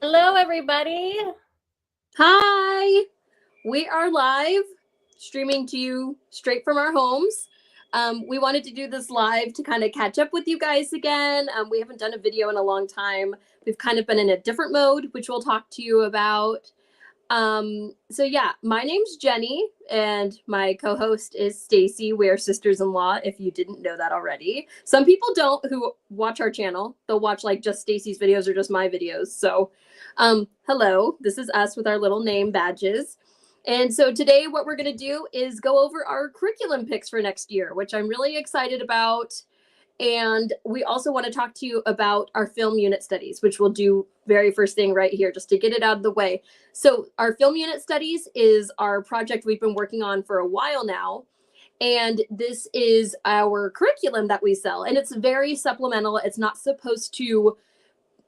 Hello, everybody. Hi, we are live streaming to you straight from our homes. We wanted to do this live to kind of catch up with you guys again. We haven't done a video in a long time. We've kind of been in a different mode, which we'll talk to you about. So yeah, my name's Jenny and my co-host is Stacey. We are sisters-in-law, if you didn't know that already. Some people don't who watch our channel. They'll watch like just Stacey's videos or just my videos. So hello, this is us with our little name badges. And so today what we're going to do is go over our curriculum picks for next year, which I'm really excited about. And we also want to talk to you about our film unit studies, which we'll do very first thing right here, just to get it out of the way. So our film unit studies is our project we've been working on for a while now. And this is our curriculum that we sell. And it's very supplemental. It's not supposed to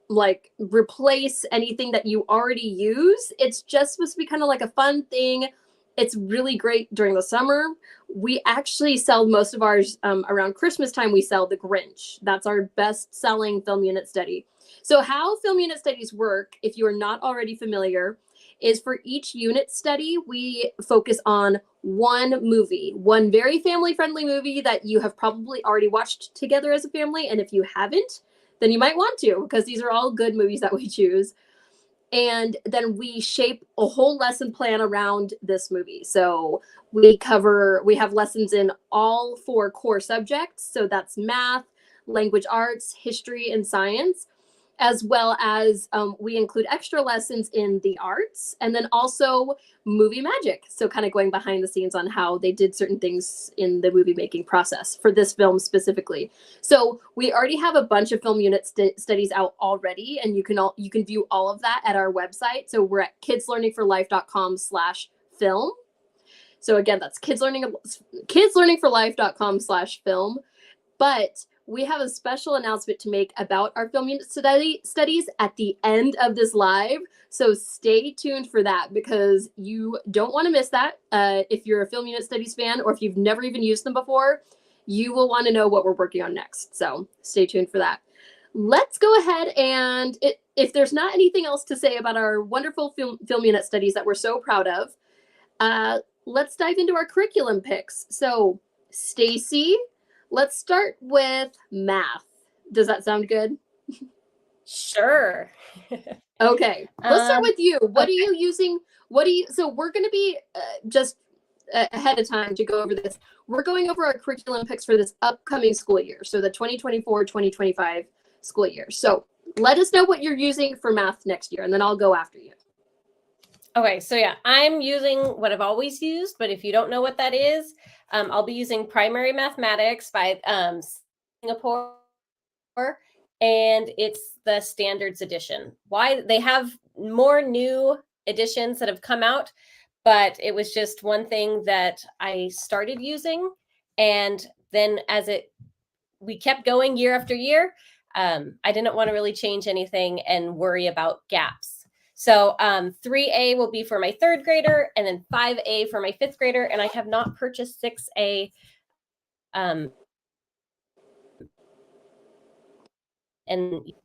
like replace anything that you already use. It's just supposed to be kind of like a fun thing. It's really great during the summer. We actually sell most of ours around Christmas time. We sell The Grinch. That's our best selling film unit study. So how film unit studies work, if you are not already familiar, is for each unit study, we focus on one movie, one very family friendly movie that you have probably already watched together as a family. And if you haven't, then you might want to, because these are all good movies that we choose. And then we shape a whole lesson plan around this movie. So we have lessons in all 4 core subjects. So that's math, language arts, history, and science, as well as we include extra lessons in the arts and then also movie magic. So kind of going behind the scenes on how they did certain things in the movie making process for this film specifically. So we already have a bunch of film unit studies out already, and you can view all of that at our website. So we're at kidslearningforlife.com/film. So again, that's kidslearningforlife.com/film. But we have a special announcement to make about our film unit studies at the end of this live. So stay tuned for that, because you don't want to miss that. If you're a film unit studies fan, or if you've never even used them before, you will want to know what we're working on next. So stay tuned for that. Let's go ahead and if there's not anything else to say about our wonderful film unit studies that we're so proud of, let's dive into our curriculum picks. So Stacey, let's start with math. Does that sound good? Sure. Okay, let's start with you. What are you using? So we're going to be just ahead of time to go over this. We're going over our curriculum picks for this upcoming school year. So the 2024-2025 school year. So let us know what you're using for math next year, and then I'll go after you. Okay, so yeah, I'm using what I've always used, but if you don't know what that is, I'll be using Primary Mathematics by Singapore, and it's the Standards Edition. Why? They have more new editions that have come out, but it was just one thing that I started using, and then we kept going year after year, I didn't want to really change anything and worry about gaps. So 3A will be for my 3rd grader, and then 5A for my 5th grader. And I have not purchased 6A. And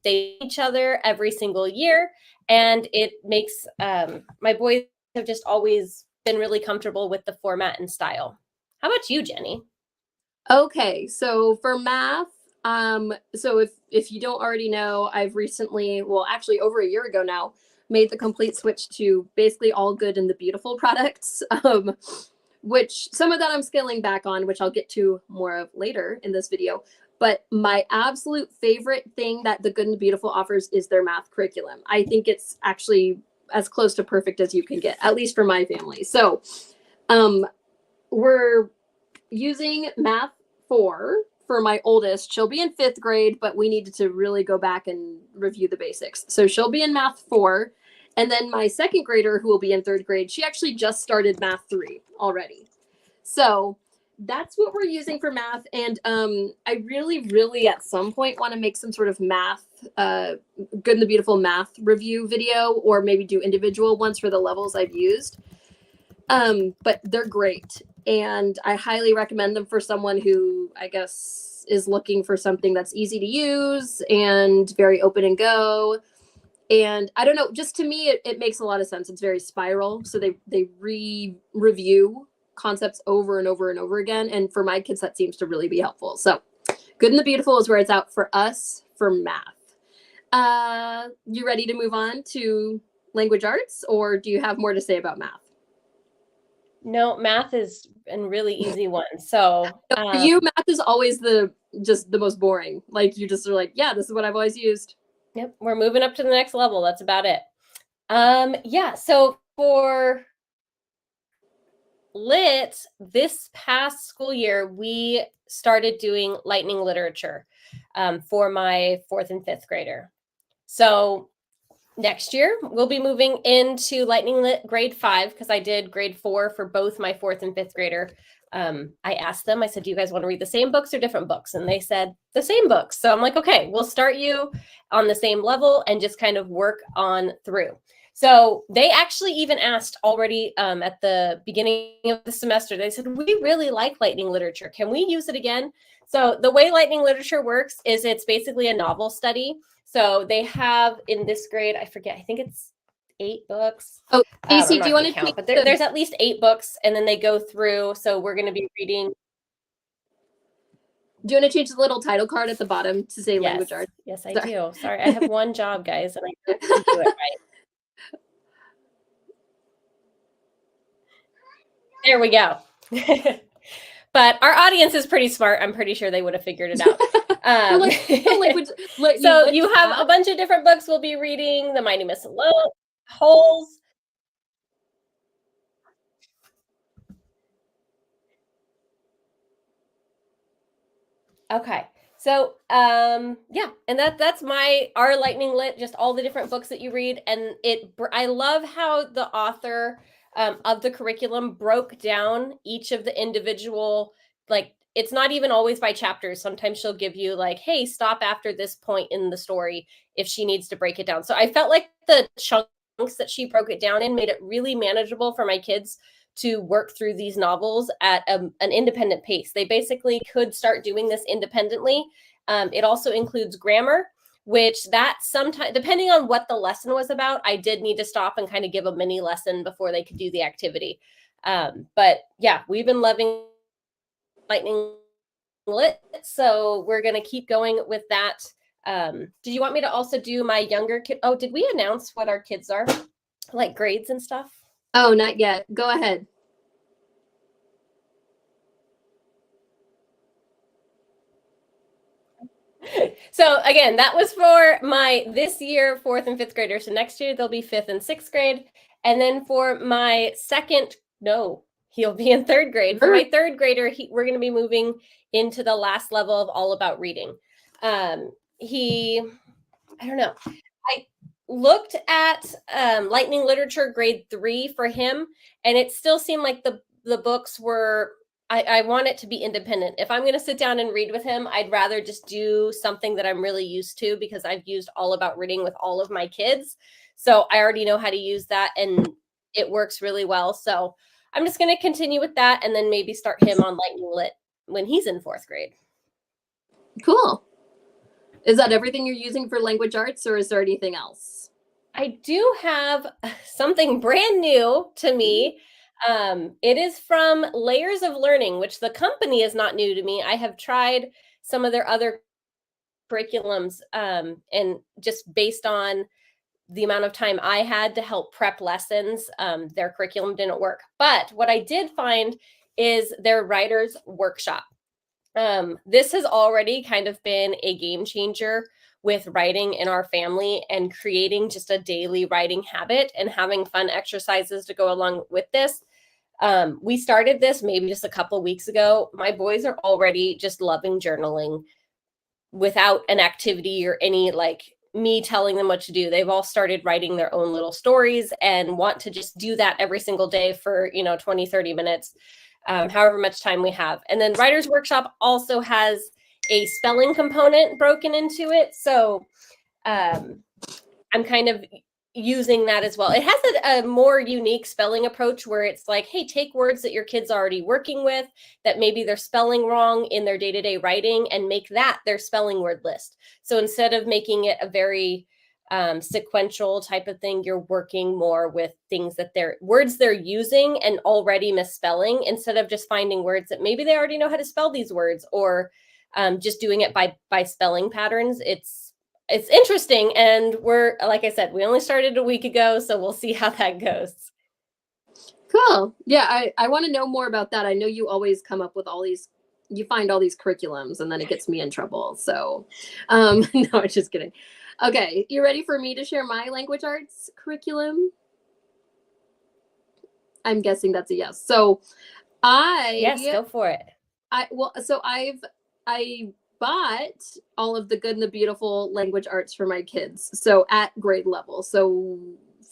they each other every single year. And it makes my boys have just always been really comfortable with the format and style. How about you, Jenny? Okay, so for math, so if you don't already know, I've recently, well, actually over a year ago now, made the complete switch to basically all good and the beautiful products, which some of that I'm scaling back on, which I'll get to more of later in this video. But my absolute favorite thing that the Good and the Beautiful offers is their math curriculum. I think it's actually as close to perfect as you can get, at least for my family. So we're using Math 4 for my oldest. She'll be in 5th grade, but we needed to really go back and review the basics. So she'll be in Math 4. And then my 2nd grader, who will be in 3rd grade, she actually just started Math 3 already. So that's what we're using for math. And I really at some point want to make some sort of math, Good and the Beautiful math review video, or maybe do individual ones for the levels I've used. But they're great. And I highly recommend them for someone who, I guess, is looking for something that's easy to use and very open and go. And I don't know, just to me, it makes a lot of sense. It's very spiral. So they review concepts over and over and over again. And for my kids, that seems to really be helpful. So Good and the Beautiful is where it's out for us for math. You ready to move on to language arts, or do you have more to say about math? No, math is a really easy one. So For you, math is always just the most boring. Like you just are like, yeah, this is what I've always used. yep, we're moving up to the next level. That's about it. Yeah, so for Lit, this past school year, we started doing lightning literature for my 4th and 5th grader. So next year, we'll be moving into Lightning Lit grade 5 because I did grade 4 for both my 4th and 5th grader. I asked them, I said, do you guys want to read the same books or different books? And they said the same books. So I'm like, okay, we'll start you on the same level and just kind of work on through. So they actually even asked already at the beginning of the semester, they said, we really like lightning literature. Can we use it again? So the way lightning literature works is it's basically a novel study. So they have in this grade, I forget, I think it's 8 books. Oh, Stacey, do you want to count? But there's at least 8 books, and then they go through. So we're going to be reading. Do you want to change the little title card at the bottom to say language arts? Yes, I do. Sorry, I have one job, guys, and I don't do it right. There we go. But our audience is pretty smart. I'm pretty sure they would have figured it out. So you have a bunch of different books we'll be reading. The Mighty Miss Holes. Okay. So yeah, and that's our lightning lit, just all the different books that you read. And I love how the author of the curriculum broke down each of the individual, like it's not even always by chapters. Sometimes she'll give you like, hey, stop after this point in the story if she needs to break it down. So I felt like the chunks that she broke it down in made it really manageable for my kids to work through these novels at an independent pace. They basically could start doing this independently. It also includes grammar, which that sometimes, depending on what the lesson was about, I did need to stop and kind of give a mini lesson before they could do the activity. But yeah, we've been loving Lightning Lit, so we're going to keep going with that. Did you want me to also do my younger kid? Oh, did we announce what our kids are? Like grades and stuff? Oh, not yet. Go ahead. So again, that was for my this year 4th and 5th graders. So next year they'll be 5th and 6th grade. And then for my he'll be in 3rd grade. For my 3rd grader, we're going to be moving into the last level of All About Reading. I don't know. I looked at Lightning Literature grade 3 for him, and it still seemed like the books were, I want it to be independent. If I'm going to sit down and read with him, I'd rather just do something that I'm really used to because I've used All About Reading with all of my kids. So I already know how to use that and it works really well. So I'm just going to continue with that and then maybe start him on Lightning Lit when he's in 4th grade. Cool. Is that everything you're using for language arts, or is there anything else? I do have something brand new to me. It is from Layers of Learning, which the company is not new to me. I have tried some of their other curriculums, and just based on the amount of time I had to help prep lessons, their curriculum didn't work. But what I did find is their writer's workshop. This has already kind of been a game changer with writing in our family and creating just a daily writing habit and having fun exercises to go along with this. We started this maybe just a couple weeks ago. My boys are already just loving journaling without an activity or any like me telling them what to do. They've all started writing their own little stories and want to just do that every single day for, 20, 30 minutes, however much time we have. And then Writer's Workshop also has a spelling component broken into it. So I'm kind of using that as well. It has a more unique spelling approach where it's like, hey, take words that your kids are already working with that maybe they're spelling wrong in their day-to-day writing and make that their spelling word list. So instead of making it a very sequential type of thing. You're working more with things that words they're using and already misspelling, instead of just finding words that maybe they already know how to spell these words, or just doing it by spelling patterns. It's interesting, and we're, like I said, we only started a week ago, so we'll see how that goes. Cool. Yeah, I want to know more about that. I know you always come up with you find all these curriculums, and then it gets me in trouble. So, no, I'm just kidding. Okay, you ready for me to share my language arts curriculum? I'm guessing that's a yes. So, Yes, go for it. I bought all of the Good and the Beautiful language arts for my kids. So at grade level. So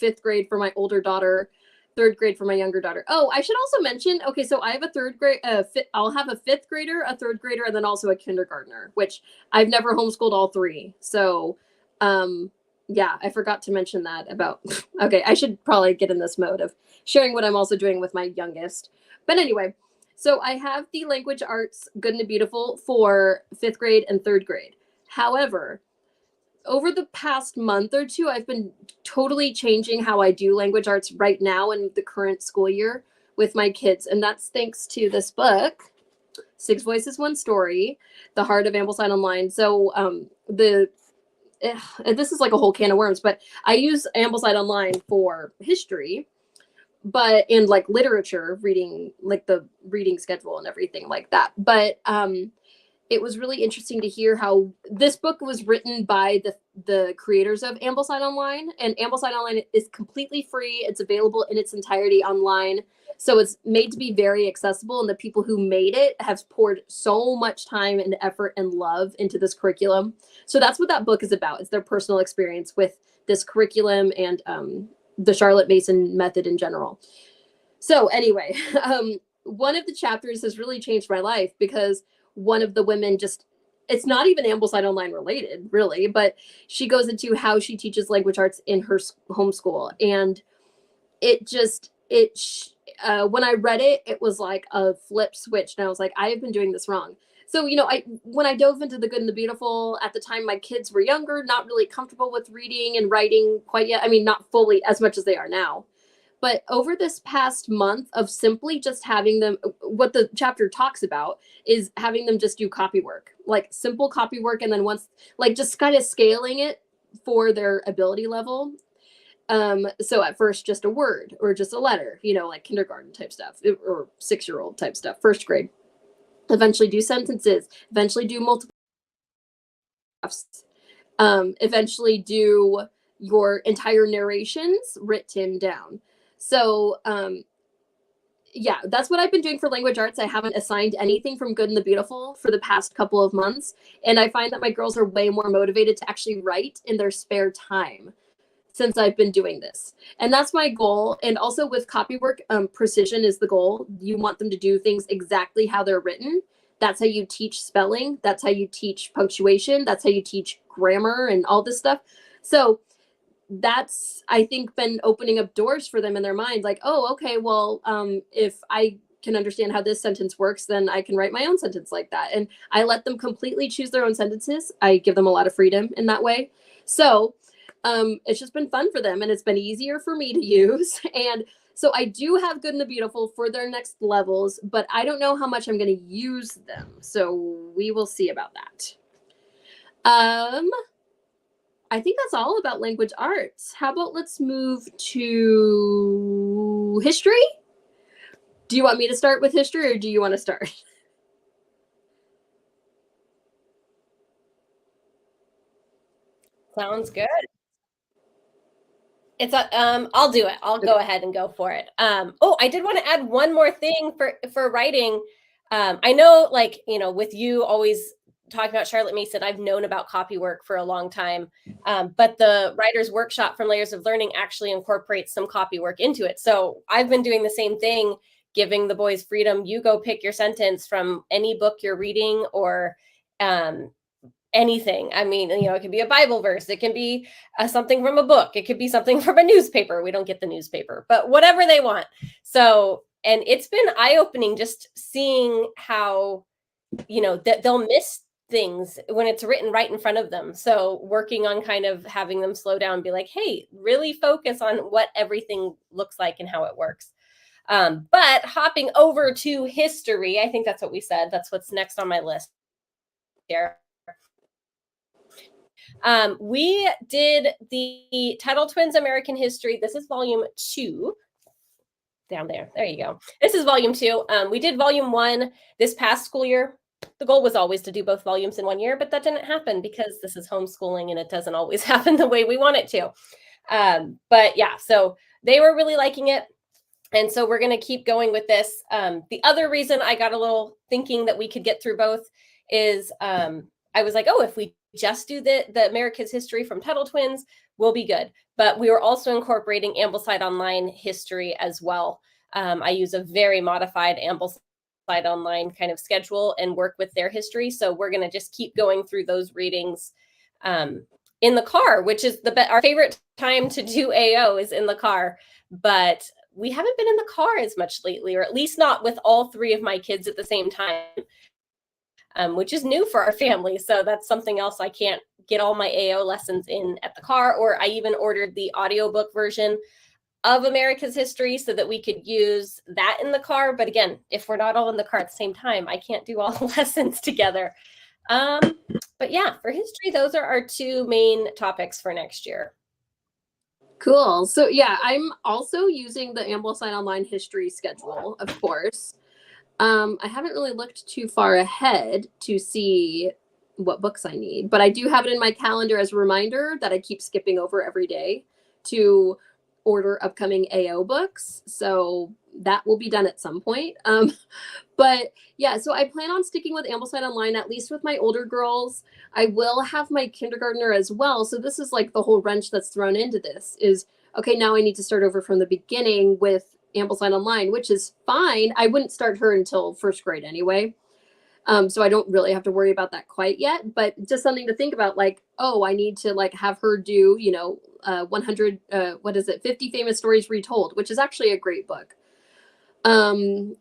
5th grade for my older daughter, 3rd grade for my younger daughter. Oh, I should also mention, okay, so I have a 3rd grade, I'll have a 5th grader, a 3rd grader, and then also a kindergartner, which I've never homeschooled all 3. So, yeah, I forgot to mention that about, okay, I should probably get in this mode of sharing what I'm also doing with my youngest. But anyway, so I have the language arts Good and the Beautiful for 5th grade and 3rd grade. However, over the past month or two, I've been totally changing how I do language arts right now in the current school year with my kids. And that's thanks to this book, 6 Voices, 1 Story, The Heart of Ambleside Online. So this is like a whole can of worms, but I use Ambleside Online for history, but in like literature, reading, like the reading schedule and everything like that. But it was really interesting to hear how this book was written by the creators of Ambleside Online, and Ambleside Online is completely free. It's available in its entirety online. So it's made to be very accessible, and the people who made it have poured so much time and effort and love into this curriculum. So that's what that book is about. It's their personal experience with this curriculum and the Charlotte Mason method in general. So anyway, one of the chapters has really changed my life, because one of the women it's not even Ambleside Online related, really, but she goes into how she teaches language arts in her homeschool. And when I read it, it was like a flip switch. And I was like, I have been doing this wrong. So, when I dove into the Good and the Beautiful, at the time, my kids were younger, not really comfortable with reading and writing quite yet. I mean, not fully as much as they are now. But over this past month of simply just having them, what the chapter talks about is having them just do copy work, like simple copy work. And then once, like, just kind of scaling it for their ability level. So at first, just a word or just a letter, like kindergarten type stuff, or 6-year-old type stuff, 1st grade. Eventually do sentences, eventually do multiple paragraphs, eventually do your entire narrations written down. So, yeah, that's what I've been doing for language arts. I haven't assigned anything from Good and the Beautiful for the past couple of months. And I find that my girls are way more motivated to actually write in their spare time since I've been doing this. And that's my goal. And also with copywork, precision is the goal. You want them to do things exactly how they're written. That's how you teach spelling. That's how you teach punctuation. That's how you teach grammar and all this stuff. So that's, I think, been opening up doors for them in their mind. Like, oh, okay, well, if I can understand how this sentence works, then I can write my own sentence like that. And I let them completely choose their own sentences. I give them a lot of freedom in that way. So it's just been fun for them, and it's been easier for me to use. And so I do have Good and the Beautiful for their next levels, but I don't know how much I'm going to use them. So we will see about that. I think that's all about language arts. How about let's move to history? Do you want me to start with history, or do you want to start? Sounds good. It's I'll do it. I'll go ahead and go for it. Oh, I did want to add one more thing for writing. I know, like, with you always talking about Charlotte Mason, I've known about copy work for a long time. But the writer's workshop from Layers of Learning actually incorporates some copy work into it. So I've been doing the same thing, giving the boys freedom. You go pick your sentence from any book you're reading, or anything. I mean, it can be a Bible verse. It can be something from a book. It could be something from a newspaper. We don't get the newspaper, but whatever they want. So, and it's been eye-opening just seeing how, that they'll miss things when it's written right in front of them. So working on kind of having them slow down and be like, hey, really focus on what everything looks like and how it works. But hopping over to history, I think that's what we said. That's what's next on my list here. We did the Tuttle Twins American History. This is volume 2. Down there. There you go. This is volume 2. We did volume 1 this past school year. The goal was always to do both volumes in one year, but that didn't happen because this is homeschooling and it doesn't always happen the way we want it to. But yeah, so they were really liking it. And so we're going to keep going with this. The other reason I got a little thinking that we could get through both is I was like, oh, if we just do the America's History from Tuttle Twins, we'll be good. But we were also incorporating Ambleside Online history as well. I use a very modified Ambleside Online kind of schedule and work with their history. So we're going to just keep going through those readings in the car, which is our favorite time to do AO is in the car. But we haven't been in the car as much lately, or at least not with all 3 of my kids at the same time, which is new for our family. So that's something else. I can't get all my AO lessons in at the car, or I even ordered the audiobook version of America's History so that we could use that in the car. But again, if we're not all in the car at the same time, I can't do all the lessons together. But yeah, for history, those are our 2 main topics for next year. Cool. So yeah, I'm also using the Ambleside Online history schedule, of course. I haven't really looked too far ahead to see what books I need, but I do have it in my calendar as a reminder that I keep skipping over every day to order upcoming AO books. So that will be done at some point. But yeah, so I plan on sticking with Ambleside Online, at least with my older girls. I will have my kindergartner as well. So this is like the whole wrench that's thrown into this is, okay, now I need to start over from the beginning with Ambleside Online, which is fine. I wouldn't start her until 1st grade anyway. So I don't really have to worry about that quite yet, but just something to think about, like, oh, I need to like have her do, 100, 50 famous stories retold, which is actually a great book.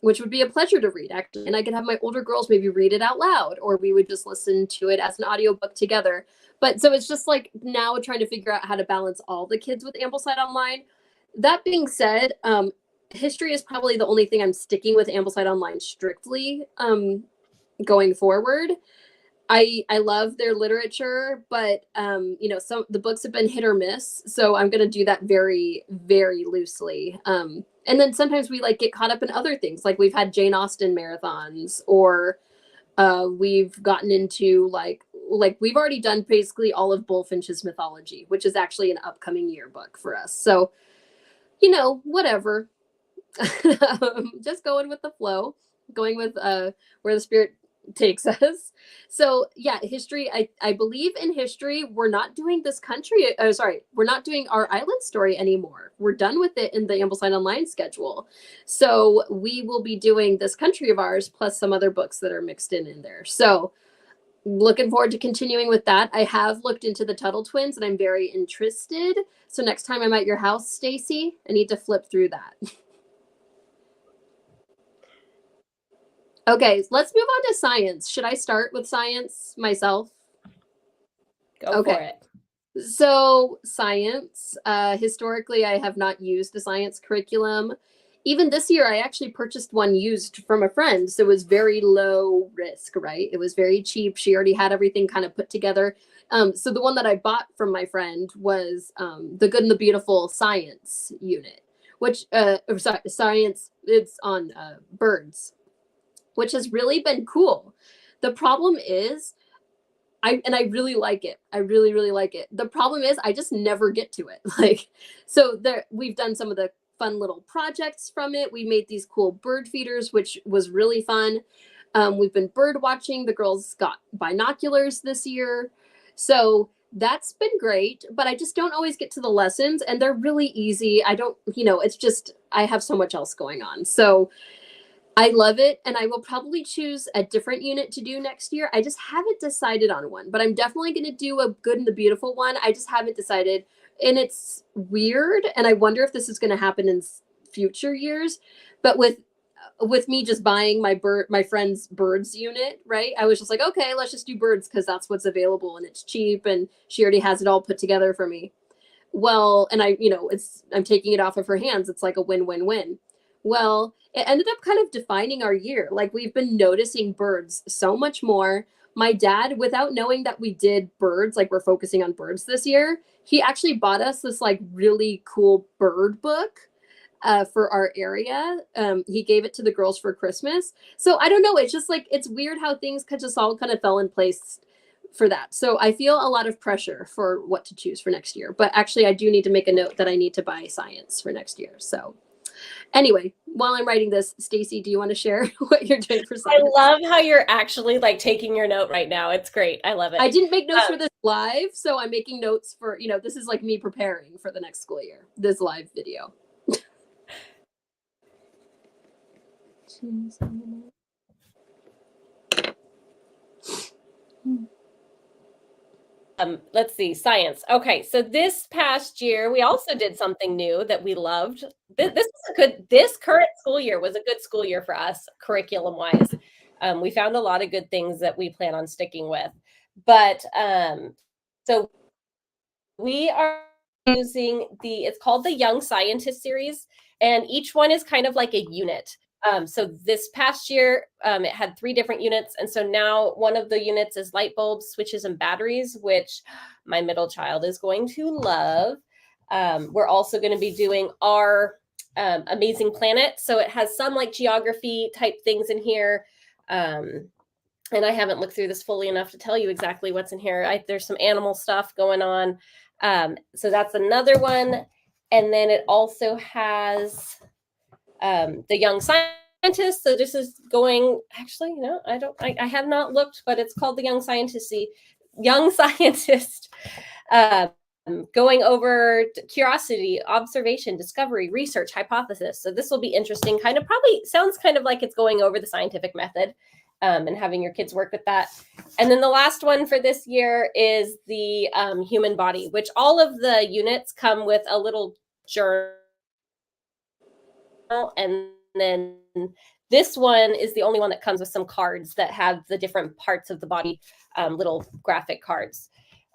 Which would be a pleasure to read, actually. And I could have my older girls maybe read it out loud, or we would just listen to it as an audiobook together. But so it's just like now trying to figure out how to balance all the kids with Ambleside Online. That being said, history is probably the only thing I'm sticking with Ambleside Online strictly going forward. I love their literature, but some the books have been hit or miss, so I'm going to do that very, very loosely. And then sometimes we like get caught up in other things, like we've had Jane Austen marathons, or we've gotten into like we've already done basically all of Bullfinch's mythology, which is actually an upcoming yearbook for us. So whatever. Just going with the flow, going with where the spirit takes us. So yeah, history, I believe in history. We're not doing this country, we're not doing our island story anymore. We're done with it in the Ambleside Online schedule. So we will be doing this country of ours plus some other books that are mixed in there. So looking forward to continuing with that. I have looked into the Tuttle Twins and I'm very interested. So next time I'm at your house, Stacey, I need to flip through that. Okay, let's move on to science. Should I start with science myself? Go for it. So science, historically, I have not used the science curriculum. Even this year, I actually purchased one used from a friend. So it was very low risk, right? It was very cheap. She already had everything kind of put together. So the one that I bought from my friend was the Good and the Beautiful science unit, which, science, it's on birds, which has really been cool. The problem is, I really like it. I really, really like it. The problem is I just never get to it. We've done some of the fun little projects from it. We made these cool bird feeders, which was really fun. We've been bird watching. The girls got binoculars this year. So that's been great, but I just don't always get to the lessons, and they're really easy. It's just, I have so much else going on. So I love it, and I will probably choose a different unit to do next year. I just haven't decided on one, but I'm definitely going to do a Good and the Beautiful one. I just haven't decided, and it's weird, and I wonder if this is going to happen in future years. But with with me just buying my friend's birds unit, right? I was just like, okay, let's just do birds because that's what's available and it's cheap and she already has it all put together for me. Well, and I'm taking it off of her hands. It's like a win-win-win. Well, it ended up kind of defining our year. Like we've been noticing birds so much more. My dad, without knowing that we did birds, like we're focusing on birds this year, he actually bought us this like really cool bird book for our area. He gave it to the girls for Christmas. So I don't know. It's just like, it's weird how things just all kind of fell in place for that. So I feel a lot of pressure for what to choose for next year. But actually, I do need to make a note that I need to buy science for next year. So anyway, while I'm writing this, Stacey, do you want to share what you're doing for science? I love how you're actually like taking your note right now. It's great. I love it. I didn't make notes for this live, so I'm making notes for, this is like me preparing for the next school year, this live video. Let's see, science. Okay, so this past year we also did something new that we loved. This current school year was a good school year for us, curriculum wise. We found a lot of good things that we plan on sticking with. But so we are using it's called the Young Scientist series, and each one is kind of like a unit. So this past year, it had 3 different units. And so now one of the units is light bulbs, switches, and batteries, which my middle child is going to love. We're also going to be doing our Amazing Planet. So it has some like geography type things in here. And I haven't looked through this fully enough to tell you exactly what's in here. There's some animal stuff going on. So that's another one. And then it also has the Young Scientist. So this is going, actually, I have not looked, but it's called the Young Scientist, going over curiosity, observation, discovery, research, hypothesis. So this will be interesting. Probably sounds kind of like it's going over the scientific method and having your kids work with that. And then the last one for this year is the human body, which all of the units come with a little journal. And then this one is the only one that comes with some cards that have the different parts of the body, little graphic cards.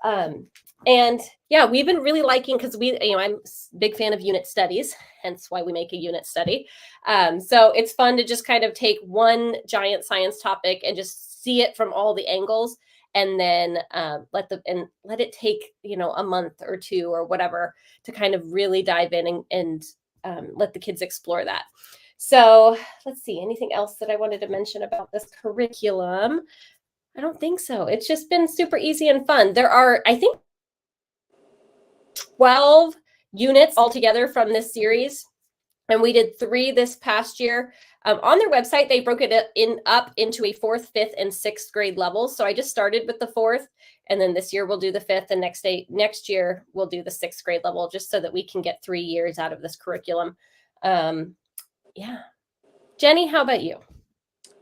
And yeah, we've been really liking, because I'm a big fan of unit studies, hence why we make a unit study. So it's fun to just kind of take one giant science topic and just see it from all the angles, and then let it take, a month or 2 or whatever to kind of really dive in and let the kids explore that. So let's see, anything else that I wanted to mention about this curriculum? I don't think so. It's just been super easy and fun. There are, I think, 12 units altogether from this series, and we did 3 this past year. On their website, they broke it up into a 4th, 5th, and 6th grade levels. So I just started with the 4th, and then this year we'll do the 5th, and next year we'll do the 6th grade level, just so that we can get 3 years out of this curriculum. Yeah. Jenny, how about you?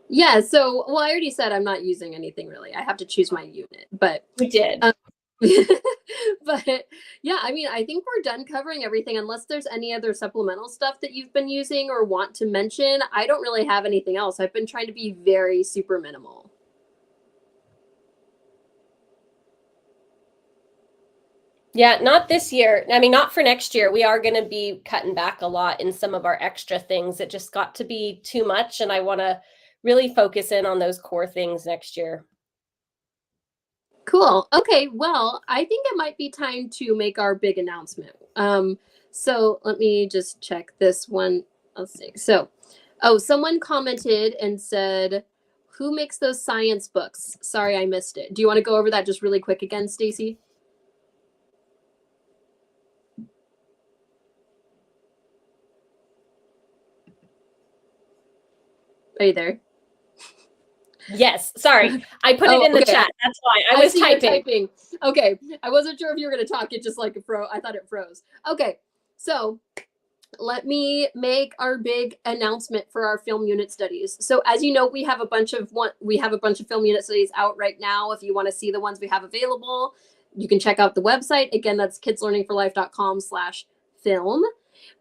Yeah, so, I already said I'm not using anything really. I have to choose my unit, but we did. But yeah, I think we're done covering everything, unless there's any other supplemental stuff that you've been using or want to mention. I don't really have anything else. I've been trying to be very super minimal. Yeah, not this year. Not for next year. We are going to be cutting back a lot in some of our extra things. It just got to be too much, and I want to really focus in on those core things next year. Cool. Okay, well, I think it might be time to make our big announcement. So let me just check this one. Let's see. So, someone commented and said, who makes those science books? Sorry, I missed it. Do you want to go over that just really quick again, Stacey? Are you there? Yes, sorry. I put it in the chat. That's why I was typing. Okay. I wasn't sure if you were going to talk. It just like I thought it froze. Okay. So let me make our big announcement for our film unit studies. So as you know, we have a bunch of film unit studies out right now. If you want to see the ones we have available, you can check out the website. Again, that's kidslearningforlife.com/film.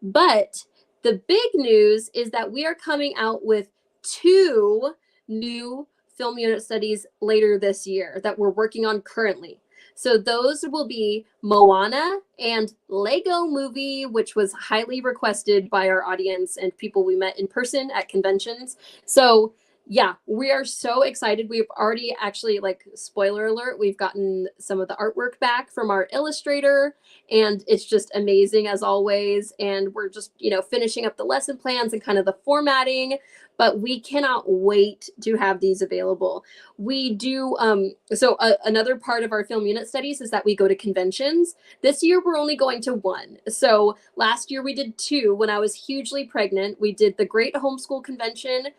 But the big news is that we are coming out with 2 new film unit studies later this year that we're working on currently. So those will be Moana and Lego Movie, which was highly requested by our audience and people we met in person at conventions. So yeah, we are so excited. We've already actually, like, spoiler alert, we've gotten some of the artwork back from our illustrator, and it's just amazing as always. And we're just, finishing up the lesson plans and kind of the formatting, but we cannot wait to have these available. We do, another part of our film unit studies is that we go to conventions. This year, we're only going to 1. So last year we did 2 when I was hugely pregnant. We did the Great Homeschool Convention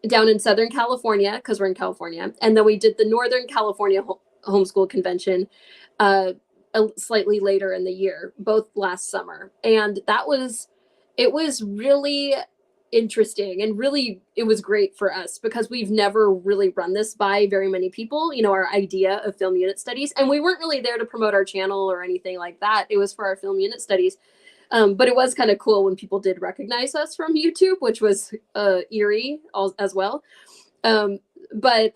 down in Southern California, because we're in California. And then we did the Northern California Homeschool Convention slightly later in the year, both last summer. And it was really interesting, and really it was great for us because we've never really run this by very many people, our idea of film unit studies. And we weren't really there to promote our channel or anything like that. It was for our film unit studies. But it was kind of cool when people did recognize us from YouTube, which was eerie as well. But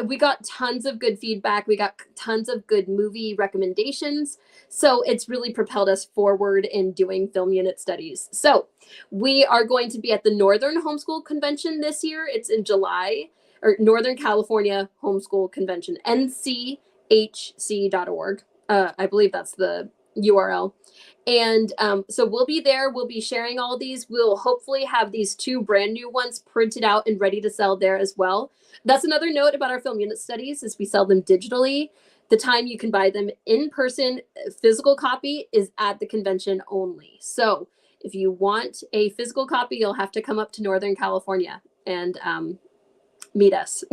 we got tons of good feedback. We got tons of good movie recommendations. So it's really propelled us forward in doing film unit studies. So we are going to be at the Northern Homeschool Convention this year. It's in July, or Northern California Homeschool Convention, NCHC.org. I believe that's the URL. And so we'll be there. We'll be sharing all of these. We'll hopefully have these 2 brand new ones printed out and ready to sell there as well. That's another note about our film unit studies, is we sell them digitally. The time you can buy them in person, physical copy, is at the convention only. So if you want a physical copy, you'll have to come up to Northern California and meet us.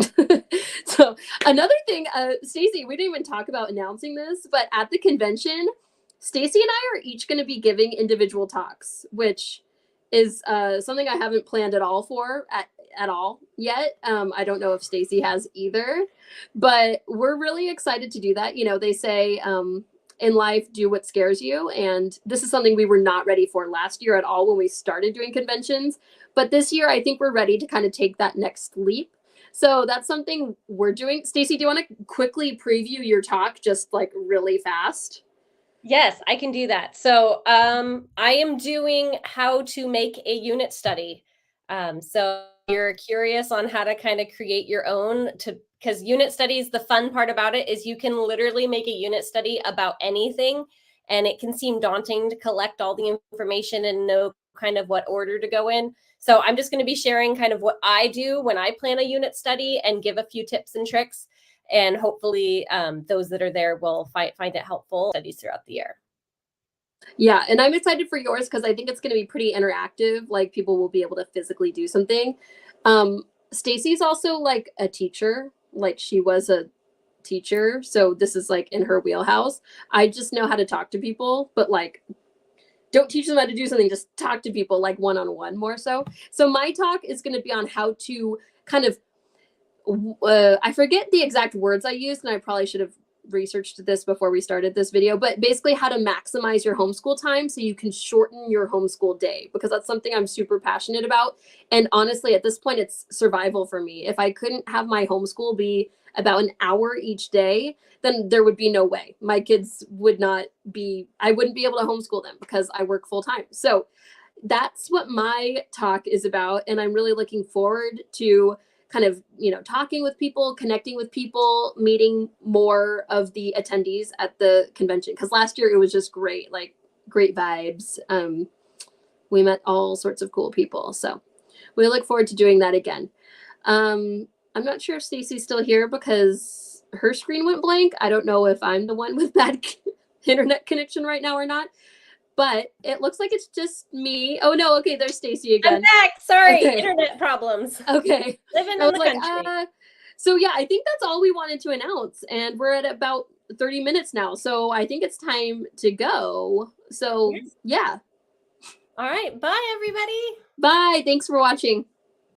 So another thing, Stacey, we didn't even talk about announcing this, but at the convention, Stacey and I are each going to be giving individual talks, which is something I haven't planned at all yet. I don't know if Stacey has either, but we're really excited to do that. They say in life, do what scares you. And this is something we were not ready for last year at all when we started doing conventions. But this year, I think we're ready to kind of take that next leap. So that's something we're doing. Stacey, do you want to quickly preview your talk, just like really fast? Yes, I can do that. So I am doing how to make a unit study. So you're curious on how to kind of create your own, because unit studies, the fun part about it is you can literally make a unit study about anything, and it can seem daunting to collect all the information and know kind of what order to go in. So I'm just going to be sharing kind of what I do when I plan a unit study and give a few tips and tricks. And hopefully those that are there will find it helpful studies throughout the year. Yeah, and I'm excited for yours because I think it's going to be pretty interactive. Like, people will be able to physically do something. Stacey's also like a teacher. Like, she was a teacher, so this is like in her wheelhouse. I just know how to talk to people, but like, don't teach them how to do something. Just talk to people like one-on-one more so. So my talk is going to be on how to kind of I forget the exact words I used, and I probably should have researched this before we started this video, but basically how to maximize your homeschool time so you can shorten your homeschool day, because that's something I'm super passionate about. And honestly, at this point, it's survival for me. If I couldn't have my homeschool be about an hour each day, then there would be no way. My kids would not be, I wouldn't be able to homeschool them because I work full time. So that's what my talk is about. And I'm really looking forward to kind of, talking with people, connecting with people, meeting more of the attendees at the convention. Because last year it was just great, like great vibes. We met all sorts of cool people. So we look forward to doing that again. I'm not sure if Stacey's still here because her screen went blank. I don't know if I'm the one with bad internet connection right now or not. But it looks like it's just me. Oh no, okay, there's Stacey again. I'm back. Sorry, okay. Internet problems. Okay. Living in the country. So yeah, I think that's all we wanted to announce. And we're at about 30 minutes now. So I think it's time to go. So yes. Yeah. All right. Bye, everybody. Bye. Thanks for watching.